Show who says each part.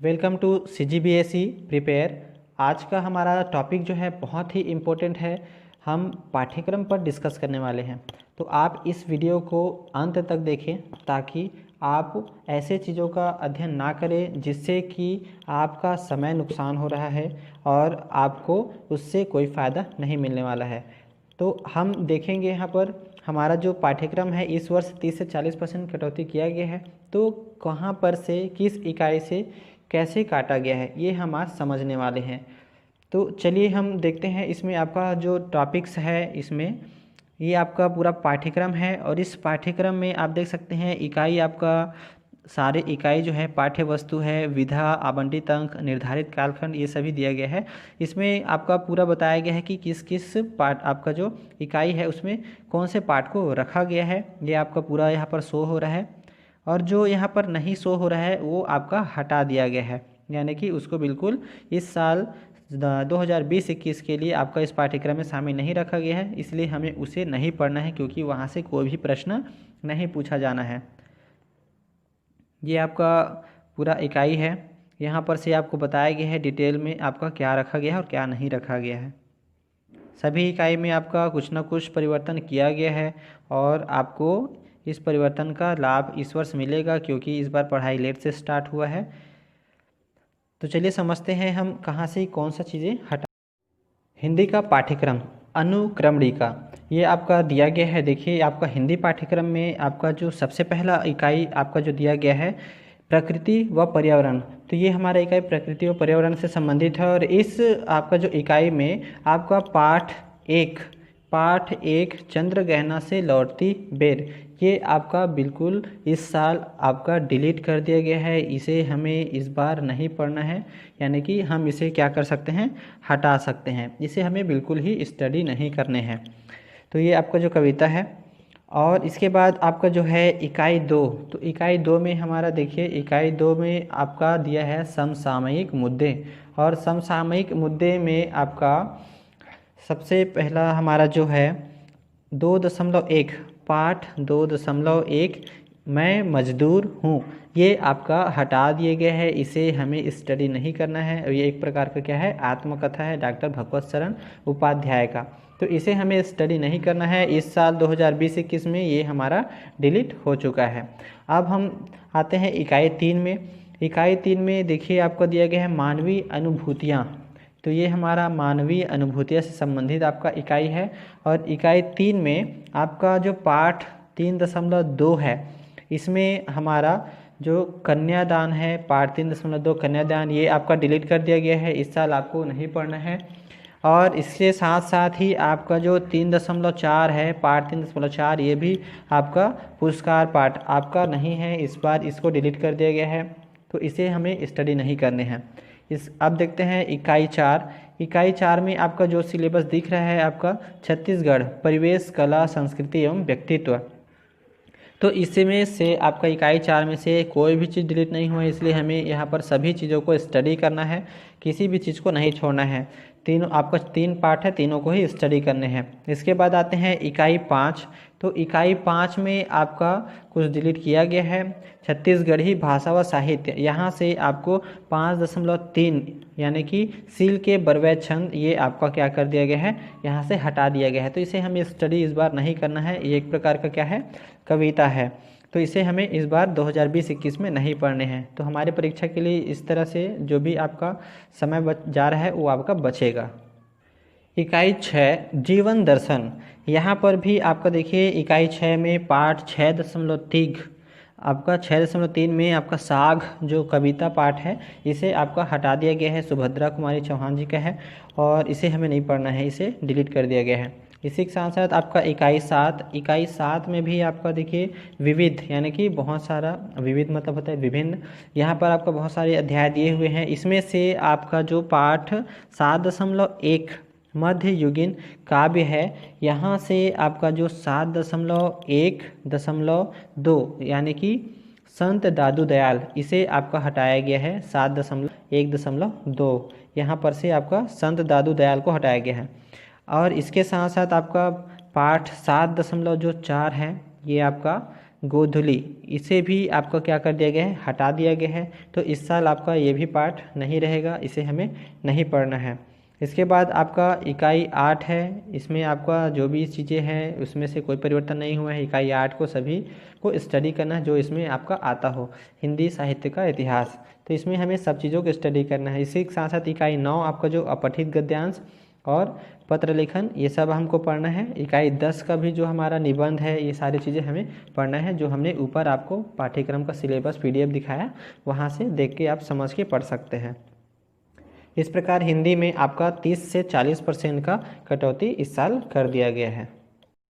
Speaker 1: Welcome to CGBSE prepare. आज का हमारा टॉपिक जो है बहुत ही इम्पोर्टेंट है। हम पाठ्यक्रम पर डिस्कस करने वाले हैं, तो आप इस वीडियो को अंत तक देखें ताकि आप ऐसे चीज़ों का अध्ययन ना करें जिससे कि आपका समय नुकसान हो रहा है और आपको उससे कोई फ़ायदा नहीं मिलने वाला है। तो हम देखेंगे यहाँ पर हमारा जो पाठ्यक्रम है इस वर्ष 30 से 40% कटौती किया गया है। तो कहाँ पर से किस इकाई से कैसे काटा गया है ये हम आज समझने वाले हैं। तो चलिए हम देखते हैं इसमें आपका जो टॉपिक्स है, इसमें ये आपका पूरा पाठ्यक्रम है और इस पाठ्यक्रम में आप देख सकते हैं इकाई आपका सारे इकाई जो है पाठ्य वस्तु है, विधा, आवंटित अंक, निर्धारित कालखंड, ये सभी दिया गया है। इसमें आपका पूरा बताया गया है कि किस किस पाठ आपका जो इकाई है उसमें कौन से पाठ को रखा गया है, ये आपका पूरा यहाँ पर शो हो रहा है। और जो यहाँ पर नहीं शो हो रहा है वो आपका हटा दिया गया है, यानी कि उसको बिल्कुल इस साल 2020-21 के लिए आपका इस पाठ्यक्रम में शामिल नहीं रखा गया है, इसलिए हमें उसे नहीं पढ़ना है क्योंकि वहाँ से कोई भी प्रश्न नहीं पूछा जाना है। ये आपका पूरा इकाई है, यहाँ पर से आपको बताया गया है डिटेल में आपका क्या रखा गया है और क्या नहीं रखा गया है। सभी इकाई में आपका कुछ ना कुछ परिवर्तन किया गया है और आपको इस परिवर्तन का लाभ इस वर्ष मिलेगा क्योंकि इस बार पढ़ाई लेट से स्टार्ट हुआ है। तो चलिए समझते हैं हम कहाँ से कौन सा चीज़ें हटा। हिंदी का पाठ्यक्रम अनुक्रमणिका ये आपका दिया गया है। देखिए आपका हिंदी पाठ्यक्रम में आपका जो सबसे पहला इकाई आपका जो दिया गया है प्रकृति व पर्यावरण, तो ये हमारा इकाई प्रकृति व पर्यावरण से संबंधित है। और इस आपका जो इकाई में आपका पाठ एक चंद्र गहना से लौटती बेर, ये आपका बिल्कुल इस साल आपका डिलीट कर दिया गया है। इसे हमें इस बार नहीं पढ़ना है, यानी कि हम इसे क्या कर सकते हैं, हटा सकते हैं। इसे हमें बिल्कुल ही स्टडी नहीं करने हैं। तो ये आपका जो कविता है। और इसके बाद आपका जो है इकाई 2, तो इकाई 2 में हमारा देखिए इकाई 2 में आपका दिया है समसामयिक मुद्दे। और समसामयिक मुद्दे में आपका सबसे पहला हमारा जो है 2.1 पाठ 2.1 मैं मजदूर हूँ, ये आपका हटा दिए गए हैं। इसे हमें स्टडी नहीं करना है और ये एक प्रकार का क्या है, आत्मकथा है डॉक्टर भगवत शरण उपाध्याय का। तो इसे हमें स्टडी नहीं करना है। इस साल 2020-21 में ये हमारा डिलीट हो चुका है। अब हम आते हैं इकाई 3 में। इकाई 3 में देखिए आपको दिया गया है मानवीय अनुभूतियाँ, तो ये हमारा मानवीय अनुभूतियों से संबंधित आपका इकाई है। और इकाई 3 में आपका जो पाठ 3.2 है, इसमें हमारा जो कन्यादान है पाठ 3.2 कन्यादान, ये आपका डिलीट कर दिया गया है, इस साल आपको नहीं पढ़ना है। और इसके साथ साथ ही आपका जो 3.4 है पाठ 3.4, ये भी आपका पुरस्कार पाठ आपका नहीं है, इस बार इसको डिलीट कर दिया गया है। तो इसे हमें स्टडी नहीं करने हैं। अब देखते हैं इकाई 4। इकाई 4 में आपका जो सिलेबस दिख रहा है आपका छत्तीसगढ़ परिवेश, कला, संस्कृति एवं व्यक्तित्व, तो इसमें से आपका इकाई 4 में से कोई भी चीज़ डिलीट नहीं हुआ है, इसलिए हमें यहाँ पर सभी चीज़ों को स्टडी करना है, किसी भी चीज़ को नहीं छोड़ना है। तीनों आपका 3 पार्ट है, तीनों को ही स्टडी करने हैं। इसके बाद आते हैं इकाई 5। तो इकाई 5 में आपका कुछ डिलीट किया गया है, छत्तीसगढ़ी भाषा व साहित्य, यहाँ से आपको 5.3 यानी कि सील के बरवै छंद, ये आपका क्या कर दिया गया है, यहाँ से हटा दिया गया है। तो इसे हमें स्टडी इस बार नहीं करना है, ये एक प्रकार का क्या है, कविता है। तो इसे हमें इस बार 2020-21 में नहीं पढ़ने हैं। तो हमारे परीक्षा के लिए इस तरह से जो भी आपका समय जा रहा है वो आपका बचेगा। इकाई 6 जीवन दर्शन, यहाँ पर भी आपका देखिए इकाई 6 में पाठ 6.3 आपका 6.3 में आपका साग जो कविता पाठ है, इसे आपका हटा दिया गया है, सुभद्रा कुमारी चौहान जी का है और इसे हमें नहीं पढ़ना है, इसे डिलीट कर दिया गया है। इसी के साथ साथ आपका इकाई 7 में भी आपका देखिए विविध, यानी कि बहुत सारा, विविध मतलब होता है विभिन्न, यहाँ पर आपका बहुत सारे अध्याय दिए हुए हैं। इसमें से आपका जो पाठ 7.1 मध्ययुगीन काव्य है, यहाँ से आपका जो 7.1.2 यानी कि संत दादू दयाल, इसे आपका हटाया गया है। 7.1.2 यहाँ पर से आपका संत दादू दयाल को हटाया गया है। और इसके साथ साथ आपका पाठ 7.4 है, ये आपका गोधुली, इसे भी आपका क्या कर दिया गया है, हटा दिया गया है। तो इस साल आपका ये भी पाठ नहीं रहेगा, इसे हमें नहीं पढ़ना है। इसके बाद आपका इकाई 8 है, इसमें आपका जो भी चीज़ें हैं उसमें से कोई परिवर्तन नहीं हुआ है। इकाई 8 को सभी को स्टडी करना है जो इसमें आपका आता हो, हिंदी साहित्य का इतिहास। तो इसमें हमें सब चीज़ों को स्टडी करना है। इसी के साथ साथ इकाई 9 आपका जो अपठित गद्यांश और पत्र लेखन, ये सब हमको पढ़ना है। इकाई 10 का भी जो हमारा निबंध है, ये सारी चीज़ें हमें पढ़ना है, जो हमने ऊपर आपको पाठ्यक्रम का सिलेबस PDF दिखाया, वहाँ से देख के आप समझ के पढ़ सकते हैं। इस प्रकार हिंदी में आपका 30 से 40% का कटौती इस साल कर दिया गया है।